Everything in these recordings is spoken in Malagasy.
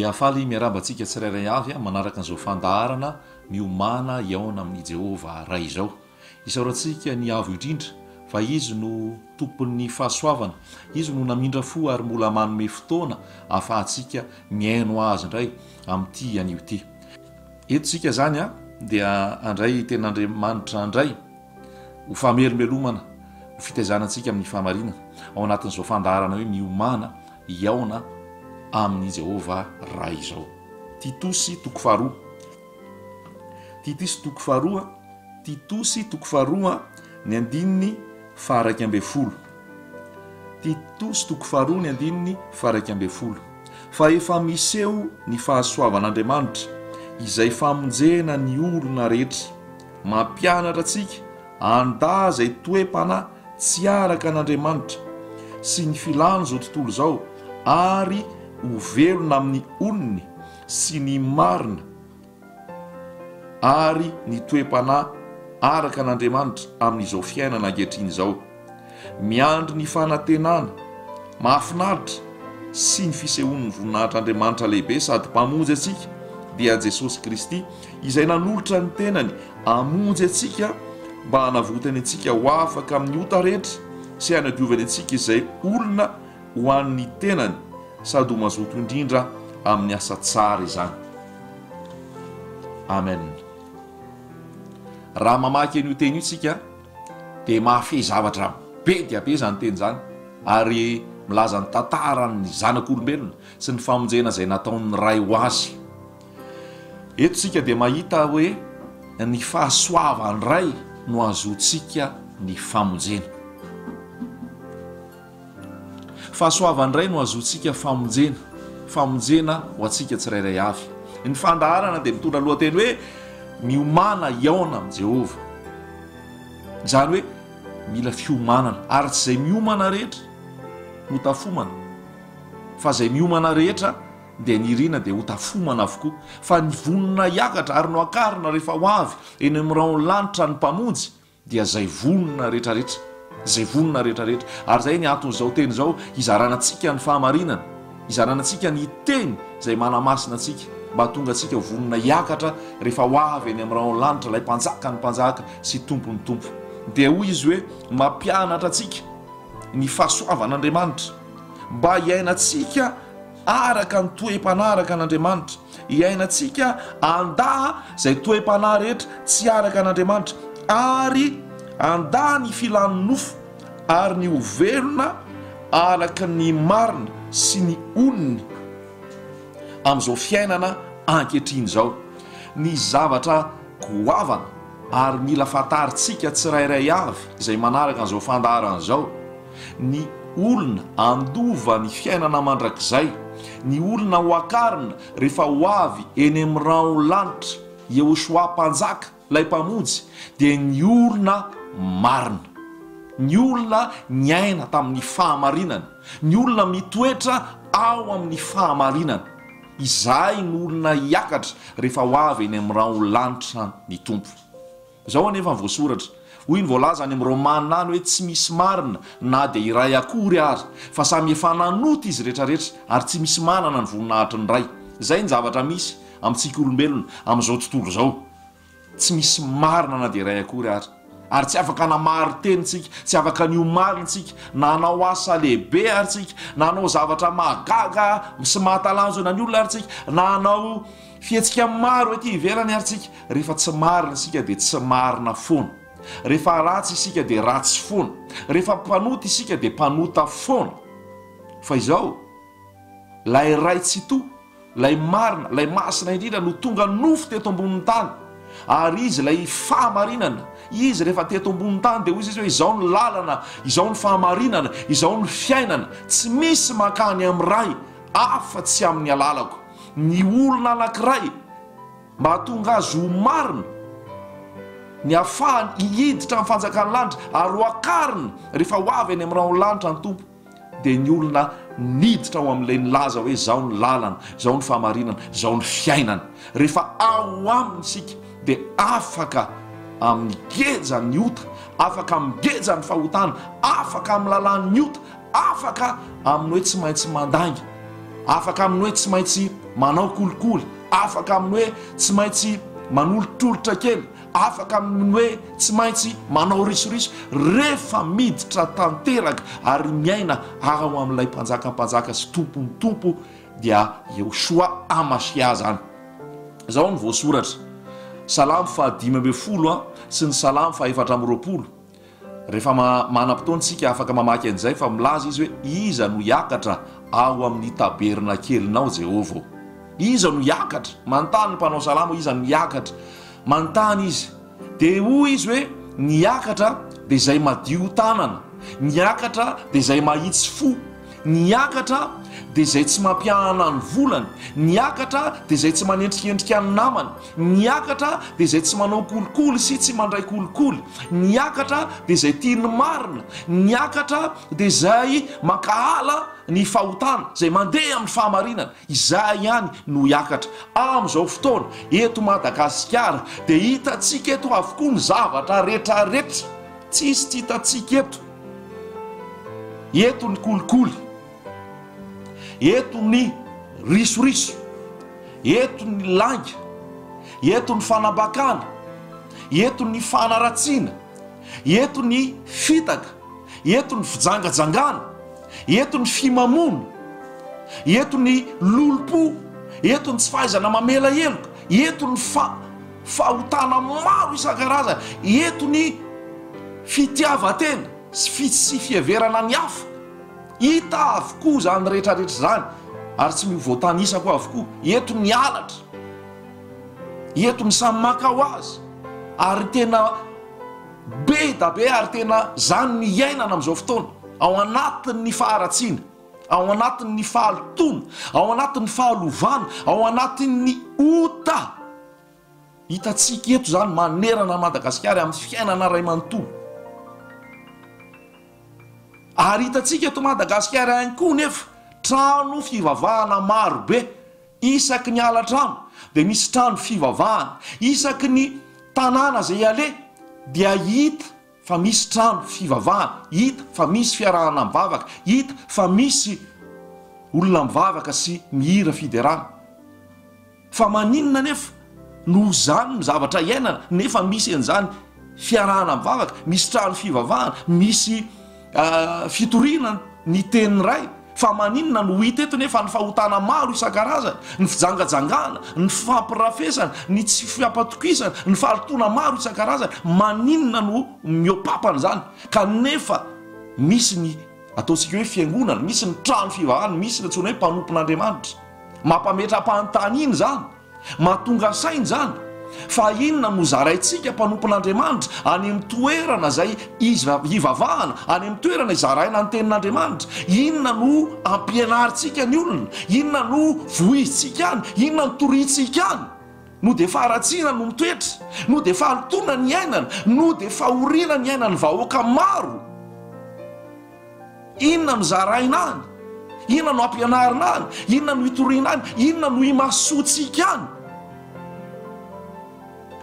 Hafaly miarabantsika tsirairay avy manaraka an'izao fandaharana miomana iaona amin'ny Jehova ray izao. Isaorantsika ny avo indrindra fa izy no tompon'ny fahasoavana, izy no namindra fo ary mbola manome fotoana ahafahantsika miaino azy indray amin'ity anio ity. Etontsika zany dia andray ten'Andriamanitra andray ho famelomelomana ho fitaizanantsika amin'ny fahamarinana ao anatin'izao fandaharana hoe miomana iaona amin'ny Jehova ray izao. Titosy toko faharoa. Titosy toko faharoa. Titosy toko faharoa ny andininy faha 1 Titosy toko faharoa ny andininy faha 1 Fa efa miseho ny fahasoavan'Andriamanitra izay famonjena ny olona rehetra, mampianatra antsika anda izay toe-panahy tsy araka an'Andriamanitra sy ny filàna zao tontolo zao, ary ho velona amin'ny olony sy ny marina ary ny toe-panahy araka an'Andriamanitra amin'izao fiainana ankehitriny izao, miandry ny fanantenana mahafinaritra sy ny fisehoan'ny voninahitr'Andriamanitra lehibe sady mpamonjy antsika dia Jesosy Kristy, izay nanolotra ny tenany hamonjy antsika mba hanavotany antsika ho afaka amin'ny ota rehetra sy hanadiovany antsika izay olona ho an'ny tenany sady ho mazoto indrindra amin'ny asa tsara izany. Amen. Raha mamaky an'io teny io tsika dia mahafehy zavatra be dia be zany teny zany, ary milaza ny tantaran'ny zanak'olombelona sy ny famonjena izay nataon'ny ray ho azy. Eto tsika dia mahita hoe ny fahasoavan'ny ray no azotsika ny famonjena. Fahasoavan'ny ray no azotsika famonjena ho antsika tsirairay avy. Ny fandaharana dia mitondra lohateny hoe miomana iaona amin'ny Jehova. Zany hoe mila fiomanana, ary tsy izay miomana rehetra no tafomana, fa izay miomana rehetra dia nirina dia ho tafomana avokoa. Fa ny vonona hiakatra ary no akarina rehefa ho avy eny amin'irao lanitra ny mpamonjy dia izay vonona rehetrarehetra, izay vonona rehetrarehetra. Ary izay ny anton'izao teny izao, izaranantsika ny fahamarinana, izaranantsika ny teny izay manamasina antsika mba tonga antsika vonona hiakatra rehefa ho avy eny amin'irao lanitra ilay mpanjaka ny mpanjaka sy tompo ny tompo. Dia hoy izy hoe mampianatra antsika ny fahasoavan'Andriamanitra mba hiainantsika araka ny toe-panaraka an'Andriamanitra, hiainantsika anda izay toe-panahy rehetra tsy araka an'Andriamanitra, ary anda ny filan'ny nofo ary ny ovelona araka ny marina sy ny olony amin'izao fiainana ankehitriny izao. Ny zavatra goavana ary mila fantaritsika tsirairay avy izay manaraka an'izao fandaharana izao, ny olona andova ny fiainana mandrakizay, ny olona ho akarina rehefa ho avy eny amin'irao lanitra Yehosoa-mpanjaka ilay mpamonjy, dia ny olona marina, ny olona nyaina tamin'ny fahamarinana, ny olona mitoetra ao amin'ny fahamarinana. Izay ny olona hiakatra rehefa ho avy eny amin'irao lanitra ny tompo. Izao anefa ny voasoratra, hoy ny voalaza any amin'ny Romanina any hoe tsy misy marina na dia iray akory ary, fa samy efa nanota izy rehetrarehetra ary tsy misy manana ny voninahitry ny ray. Izay ny zavatra misy amintsika olombelona amin'izao tontolo izao. Tsy misy marina na dia iray akory ary tsy afaka namary tenitsika, tsy afaka niomarintsika, nanao asa lehibe ary tsika, nanao zavatra mahagaga sy mahatalanjona ny olona ary tsika, nanao fietsika maro ety ivelany ary tsika. Rehefa tsy marina isika dia tsy marina foana, rehefa ratsy isika dia ratsy foana, rehefa mpanota isika dia mpanota foana. Fa izao lay ray tsy to, lay marina, lay masina indrindra no tonga nofo teto ambonin'ny tany, ary izy lay fahamarinana. Izy rehefa teto ambonin'ny tany dia hoy izy hoe izao ny lalana, izao ny fahamarinana, izao ny fiainana, tsy misy makany amin'ny ray afa-tsy amin'ny alalako. Ny olona anankiray mba tonga azy ho marina, ny ahafahany hihiditra amin'ny fanjakan'ny lanitra ary ho akarina rehefa ho avy eny amin'irao lanitra ny tompo, dia ny olona niditra ao amin'ilay nilaza hoe izao ny lalana, izao ny fahamarinana, izao ny fiainana. Rehefa ao aminy isika dia afaka amin'ny geja ny ota, afaka migeja ny fahotana, afaka amin'ny lalàny ota, afaka amin'ny hoe tsy maintsy mandanga, afaka amin'ny hoe tsy maintsy manao kolikoly, afaka amin'ny hoe tsy maintsy manolotrolotra kely, afaka amin'ny hoe tsy maintsy manao risoriso rehefa miditra tanteraka ary miaina ao amin'ilay mpanjakampanjaka sy tompony tompo dia Yehoshua Amasia zany. Zao ny voasoratra Salamo 5:10 sy ny Salamo 4:20. Rehefa manam-potoantsika afaka mamaky an'izay fa milaza izy hoe iza no hiakatra ao amin'ny tabernakelinao Jehova. Iza no hiakatra, manontany ny mpanao salamo, iza no hiakatra, manontany izy. Dia hoy izy hoe niakatra dia izay madio tanana, niakatra dia izay mahitsy fo, niakatra dia izay tsy mampiahana ny volany, niakatra dia izay tsy manendrikendrika ny namany, niakatra dia izay tsy manao kolikoly sy tsy mandray kolikoly, niakatra dia izay tia ny marina, niakatra dia izay makahala ny fahotana, izay mandeha amin'ny fahamarinana. Izay ihany no hiakatra amin'izao fotoana eto Madagasikara. Dia hitantsika eto avokoa ny zavatra rehetrarehetra, tsisy tsy hitantsika eto ny kolikoly, eto ny risoriso, eto ny langa, eto ny fanabakana, eto ny fanaratsiana, eto ny fitaka, eto ny fijangajangana, eto ny fimamona, eto ny lolopo, eto ny tsy fahaizana mamela heloka, eto ny fahotana maro isan-karazany, eto ny fitiavatena sy fiheverana ny hafa. Hita avokoa zany rehetrarehetra zany ary tsy mivoatanisako avokoa. Eto ny alatra, eto ny samy makao azy, ary tena be da be, ary tena zany ny iainana amin'izao fotoana ao anatin'ny faharatsiana, ao anatin'ny fahalotona, ao anatin'ny fahalovana, ao anatin'ny ota. Hitantsika eto zany manerana Madagasikara amin'ny fiainana ray manontolo. Ary hitantsika eto Madagasikara ihany koa nefa trano fivavahana maro be, isaky ny alatrano dia misy trano fivavahana, isaky ny tanàna zay ale dia hita fa misy trano fivavahana, hita fa misy fiarahana mivavaka, hita fa misy olona mivavaka sy mihira fiderana. Fa maninona nefa no zany ny zavatra iainana nefa misy an'izany fiarahana mivavaka, misy trano fivavahana, misy fitoriana ny tenin'ny ray. Fa maninona no hita eto nefa ny fahotana maro isan-karazany, ny fijangajangana, ny fampirafesana, ny tsy fiampatokisana, ny fahalotona maro isan-karazany. Maninona no miopapana zany? Kanefa misy ny ataontsika hoe fiangonana, misy ny trano fivavahana, misy ny antsoina hoe mpanompon'Andriamanitra. Mampametram-panontany iny zany, mahatonga sainy zany. Fa inona no zaraintsika mpanompon'Andriamanitra any amin'ny toerana zay izy hivavahana, any amin'ny toerana izaraina ny tenin'Andriamanitra? Inona no ampianarintsika ny olona? Inona no vohizitsika any? Inona no torintsika any? No dia faharatsiana no mitoetra, no dia fahalotona ny ainana, no dia fahoriana ny ainana ny vahoaka maro. Inona no zaraina any? Inona no ampianarina any? Inona no hitoriana any? Inona no himasoantsika any?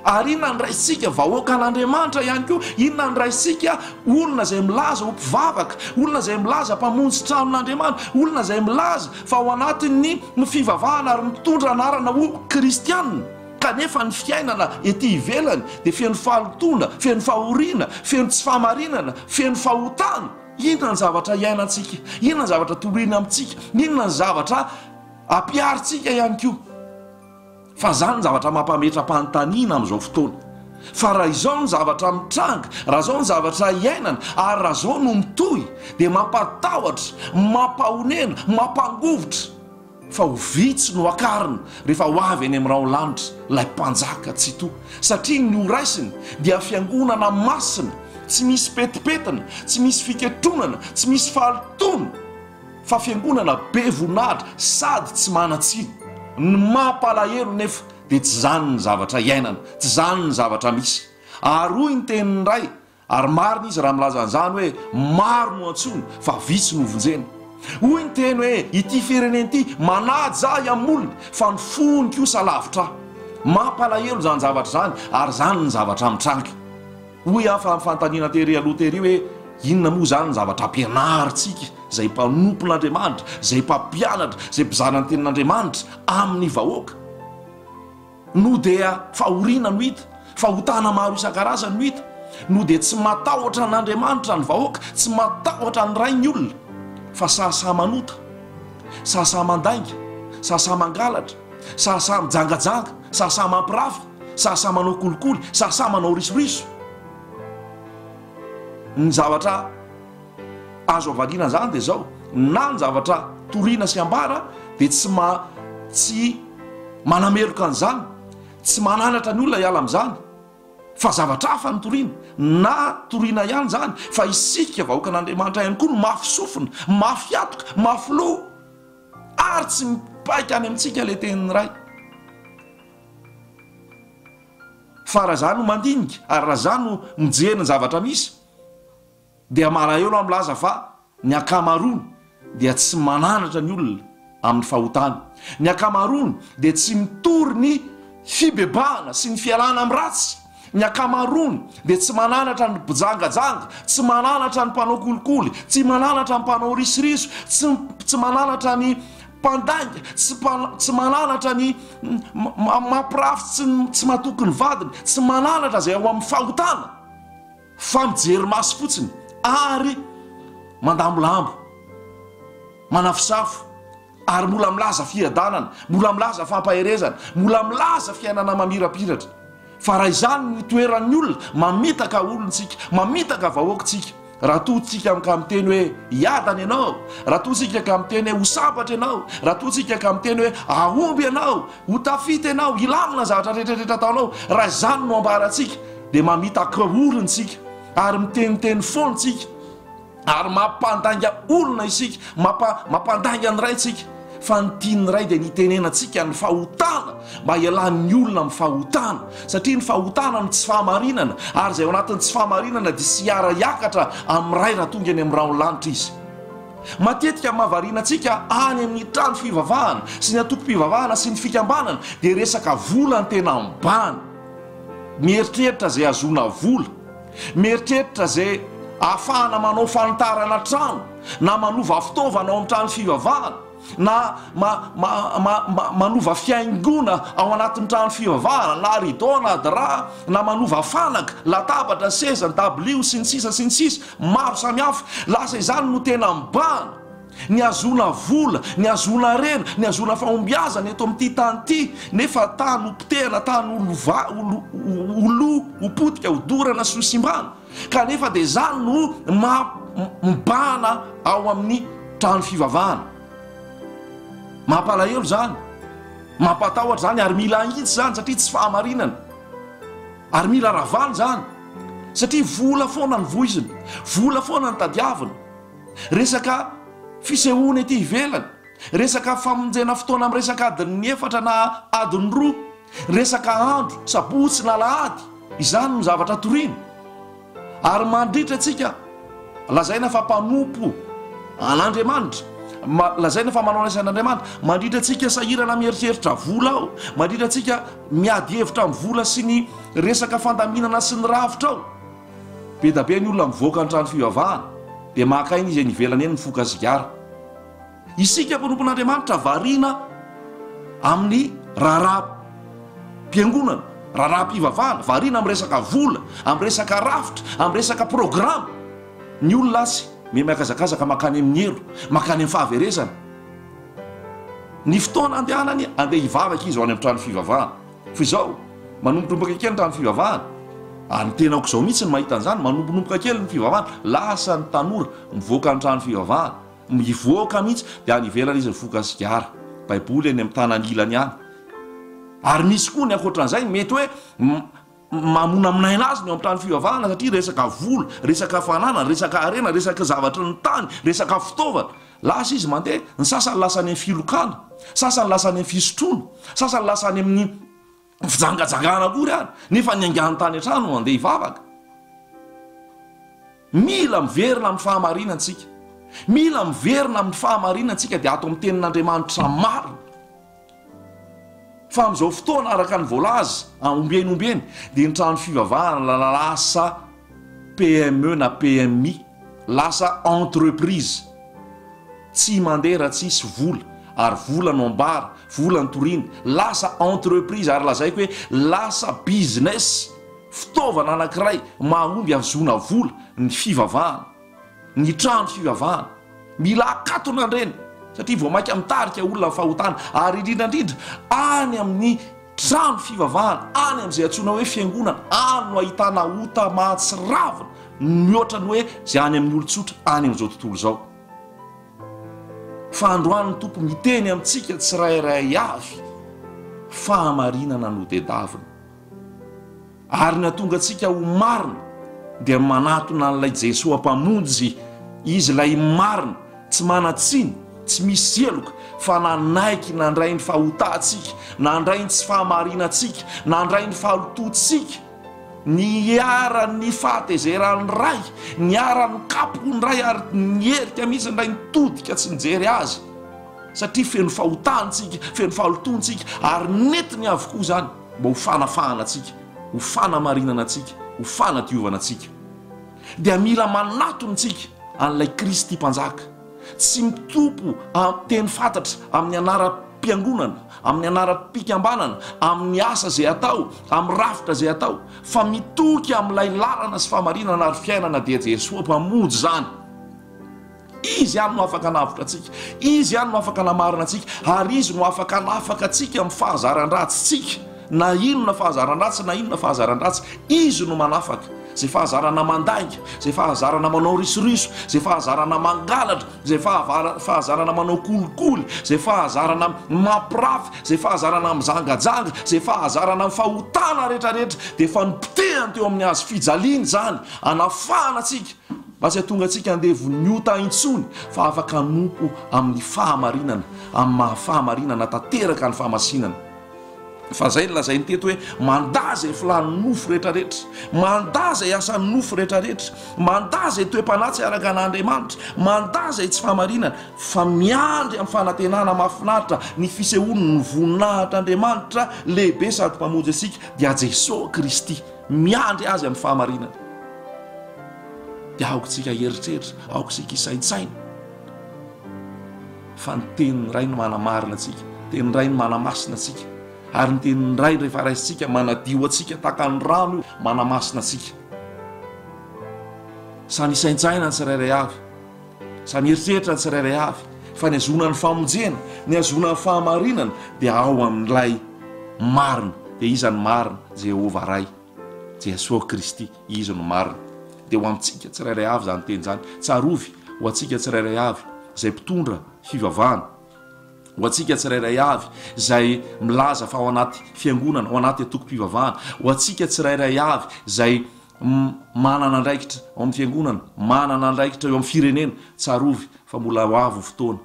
Ary inona ny raisika vahoaka an'Andriamanitra ihany koa? Inona ny raisika olona izay milaza ho mpivavaka, olona izay milaza mpamonjy tranon'Andriamanitra, olona izay milaza fa ao anatin'ny fivavahana ary mitondra anarana ho kristianina, kanefa ny fiainana ety ivelany dia feno fahalotona, feno fahoriana, feno tsy fahamarinana, feno fahotana. Inona ny zavatra iainantsika? Inona ny zavatra toriana amintsika? Inona ny zavatra ampiaritsika ihany koa? Fa zany zavatra mampametra-panontaniana amin'izao fotoana. Fa raha izao ny zavatra mitranga, raha izao ny zavatra iainana, ary raha izao no mitohy, dia mampatahotra, mampahonena, mampangovotra. Fa ho vitsy no akarina rehefa ho avy any amin'ny raolanitra ilay mpanjaka tsy toa. Satria ny ho raisiny dia fiangonana masina, tsy misy petipetana, tsy misy fiketronana, tsy misy fahalotona, fa fiangonana be voninahitra sady tsy manan-tsiny. Ny mampalahelo nefa dia tsy zany ny zavatra iainana, tsy zany ny zavatra misy. Ary hoy ny tenin'ny ray, ary marina izy raha milaza an'izany hoe maro no antsony fa vitsy no vonjena. Hoy ny teny hoe ity firenena ity manaja amin'olona fa ny fony kosa lavitra. Mampalahelo zany zavatra zany, ary zany ny zavatra mitranga. Hoy afa amin'ny fanontaniana tery aloha tery hoe inona moa zany ny zavatra ampianaritsika zay mpanompon'Andriamanitra, zay mpampianatra, zay mpizana ny tenin'Andriamanitra amin'ny vahoaka. No dia fahoriana no hita, fahotana maro isan-karazany no hita, no dia tsy matahotra n'Andriamanitra ny vahoaka, tsy matahotra ny ray ny olona, fa sasa manota, sasa mandainga, sasa mangalatra, sasa mijangajanga, sasa mampirafy, sasa manao kolikoly, sasa manao risoriso. Ny zavatra azo avaliana zany dia zao, na ny zavatra toriana sy ambara dia tsy manameloka an'izany, tsy mananatra ny olona hiala amin'izany, fa zavatra hafa ny toriana, na toriana ihany zany fa isika vahoaka n'Andriamanitra ihany koa no mafy sofina, mafy atoka, mafy loha, ary tsy mipaika any amintsika ilay tenin'ny ray. Fa raha zany no mandinika, ary raha zany no mijery ny zavatra misy, dia malahelo amin'laza fa ny akamaroany dia tsy mananatra ny olona amin'ny fahotana. Ny akamaroany dia tsy mitory ny fibebahana sy ny fialana amin'ny ratsy. Ny akamaroany dia tsy mananatra ny mpijangajanga, tsy mananatra ny mpanao kolikoly, tsy mananatra ny mpanao risoriso, tsy mananatra ny mpandainga, tsy mananatra ny mampirafy tsy matoky ny vadiny, tsy mananatra zay ao amin'ny fahotana, fa mijery maso fotsiny ary mandambolambo, manafisafo, ary mbola milaza fiadanana, mbola milaza fampaherezana, mbola milaza fiainana mamirapiratra. Fa raha izany ny toeran'ny olona, mamitaka olontsika, mamitaka vahoakantsika. Raha totsika ka miteny hoe iadana ianao, raha totsika ka miteny hoe ho sabatra ianao, raha totsika ka miteny hoe ahomby ianao, ho tafita ianao, ilamina zavatra rehetrarehetra ataonao, raha izany no ambarantsika dia mamitaka olontsika, ary miteniteny fontsika, ary mampandainga olona isika, mampandainga ny raitsika. Fa ny tian'ny ray dia nitenenantsika ny fahotana, mba ialan'ny olona amin'ny fahotana, satria ny fahotana no tsy fahamarinana, ary zay ao anatin'ny tsy fahamarinana dia sy hiara-hiakatra amin'ny ray raha tonga any amin'ny raonlanitra izy. Matetika mahavarianantsika any amin'ny trano fivavahana sy ny atoko-pivavahana sy ny fikambanana dia resaka vola ny tena mibany. Mieritreritra zay azona vola, mieritreritra zay ahafahana manao fanitarana trano, na manova fitaovana ao amin'ny trano fivavahana, na manova fiaingona ao anatin'ny trano fivavahana, na rideau na drap, na manova fanaka, latabatra, seza, ny tablio sy ny sisa sy ny sisa maro samihafa. Lasa izany no tena mibana, ny azona vola, ny azona rena, ny azona fahombiazana eto amin'ity tany ity, nefa tany hopitena, tany olo hopotika, hodorana sy hosimbana, kanefa dia zany no mibana ao amin'ny trano fivavahana. Mampalahelo zany, mampatahotra zany, ary mila angitsy zany satria tsy fahamarinana, ary mila ravany zany satria vola foana ny voiziny, vola foana ny tadiavina. Resaka fisehoana ety ivelany, resaka famonjena fotoana amin'ny resaka adiny 4 na adiny 2, resaka andro sabotsy na lahady, izany no zavatra toriana. Ary mandritra antsika, lazaina fa mpanompo an'Andriamanitra, lazaina fa manao an'Andriamanitra, mandritra antsika sahirana mieritreritra vola ao, mandritra antsika miady hevitra amin'ny vola sy ny resaka fandaminana sy ny ravitra ao. Be da be ny olona mivoaka ny trano fivavahana dia makainy izy nivelany eny mifoka zigara. Isika mpanompon'Andriamanitra variana amin'ny raharaha-piangonana, raharaha-pivavahana, variana amin'ny resaka vola, amin'ny resaka rafitra, amin'ny resaka programa. Ny olona lasy miakazakazaka makany amin'ny elo, makany amin'ny fahaverezana. Ny fotoana andehanany andeha hivavaka izy ao any amin'ny trano fivavahana. Fa izao manomponompoka kely ny trano fivavahana, any tenako izao mihitsy ny mahita an'izany, manomponompoka kely ny fivavahana, lasa ny tanora mivoaka ny trano fivavahana, mivoaka mihitsy dia any ivelany izy mifoka sigara, baiboly eny amin'ny tanany ilany any. Ary misy koa ny ankoatran'izay mety hoe mamonaminaina azy ny ao amin'ny trano fivavahana satria resaka vola, resaka fanana, resaka arena, resaka zavatra ny tany, resaka fitaovana. Lasa izy mandeha, ny sasany lasa any amin'ny filokana, sasany lasa any amin'ny fisotroana, sasany lasa any amin'ny fijangajangana akory ary, nefa ny angahany tany an-trano no andeha hivavaka. Mila miverina amin'ny fahamarinantsika, mila miverina amin'ny fahamarinantsika dia ato amin'ny tenin'Andriamanitra marina. Fa amin'izao fotoana araka ny voalaza ombeny dia ny trano fivavahana lasa PME na PMI, lasa entreprise. tsy mandeha raha tsisy vola, ary vola no ambara, vola ny toriny, lasa entreprise, ary lazaiko hoe lasa business, fitaovana anankiray mahomby azona vola ny fivavahana, ny trano fivavahana. Mila akatona reny satria vao mainka mitarika olona fahotana, ary indrindrandrindra any amin'ny trano fivavahana, any amin'izay antsoina hoe fiangonana, any no ahitana ota mahatsiravina mihoatra ny hoe zay any amin'ny olotsotra any amin'izao tontolo zao. Fa androany tompo miteny amintsika tsirairay avy, fahamarinana no dedavina, ary natonga antsika ho marina dia manatona n'ilay Jesosy mpamonjy, izy lay marina, tsy manatsiny, tsy misy eloka, fa nanaiky nandray ny fahotantsika, nandray ny tsy fahamarinantsika, nandray ny fahalototsika, niara-ny fahatezeran'ny ray, niara-ny kapony ray, ary nierika mihitsy ndray nitodika tsy nijery azy, satria feno fahotantsika, feno fahalotontsika, ary netiny avokoa zany mba ho fanafahana atsika, ho fanamarinana atsika, ho fanadiovana atsika. Dia mila manatontsika an'ilay Kristy mpanjaka, tsy mitompo teny fantatra amin'ny anaram-piangonana, amin'ny anaram-pikambanana, amin'ny asa zay atao, amin'ny rafitra zay atao, fa mitoky amin'ilay lalana sy fahamarinana ary fiainana dia Jesosy mpamonjy zany. Izy ihany no afaka navitra atsika, izy ihany no afaka namarina atsika, ary izy no afaka nafaka atsika amin'ny fahazaran-dratsitsika, na inona fahazaran-dratsy, na inona fahazaran-dratsy, izy no manafaka. Zay fahazarana mandainga, zay fahazarana manao risoriso, zay fahazarana mangalatra, zay fahazarana manao kolikoly, zay fahazarana mampirafy, zay fahazarana mizangajanga, zay fahazarana fahotana rehetrarehetra, dia efa nipotehany teo amin'ny azo fijaliany zany, anafahana atsika mba tsy hatonga atsika andevo niota intsony, fa afaka nompo amin'ny fahamarinana, amin'ny mahafahamarinana tanteraka ny fahamasinana. Fa zay lazay niteto hoe mandaza filan'ny nofo rehetrarehetra, mandaza asan'ny nofo rehetrarehetra, mandaza toe-panatsy araka an'Andriamanitra, mandaza tsy fahamarinana, fa miandry amin'ny fanantenana mahafinaritra, ny fisehoany ny voninahitr'Andriamanitra lehibe sady mpamonjy antsika dia Jesosy Kristy, miandry azy amin'ny fahamarinana. Dia aokontsika heritreritra, aokontsika hisaintsaina, fa ny tenin'ny ray no manamarina atsika, tenin'ny ray no manamasina atsika, ary ny tenin'ny ray rehefa raisitsika manadio atsika tahaka ny rano io, manamasina atsika. Sany hisaintsaina ny tsirairay avy, sany heritreritra ny tsirairay avy, fa ny azona ny famonjena, ny azona ny fahamarinana dia ao amin'ilay marina. Dia iza ny marina? Jehova ray, Jesosy Kristy, izy no marina. Dia ho amintsika tsirairay avy zany teny zany, tsarovy ho antsika tsirairay avy zay mpitondra fivavahana, ho antsika tsirairay avy zay milaza fa ao anaty fiangonana, ao anaty atoko-pivavahana, ho antsika tsirairay avy zay manana andraikitra ao amin'ny fiangonana, manana andraikitra eo amin'ny firenena, tsarovy fa mbola ho avy fotoana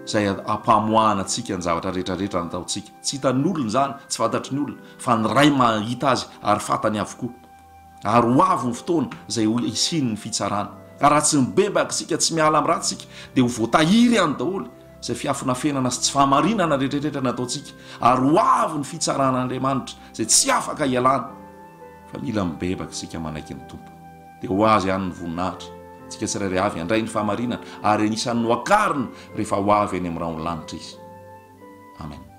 zay ampamoahana atsika ny zavatra rehetrarehetra nataontsika. Tsy hitan'ny olona zany, tsy fantatry ny olona, fa ny ray mahita azy ary fantany avokoa. Ary ho avy ny fotoana zay hisiny ny fitsarana, ka raha tsy mibebaka sika, tsy miala amin'ny ratsika, dia ho voatahiry any daholo zay fiafina fenana sy tsy fahamarinana rehetrarehetra nataontsika, ary ho avy ny fitsaran'Andriamanitra zay tsy afaka hialana. Fa mila mibebaka sika manaiky ny tompo, dia ho azy ihany ny voninahitra tsika tsirairay avy handray ny fahamarinana, ary anisan'ny noakarina rehefa ho avy any amin'ny rano lanitra izy. Amen.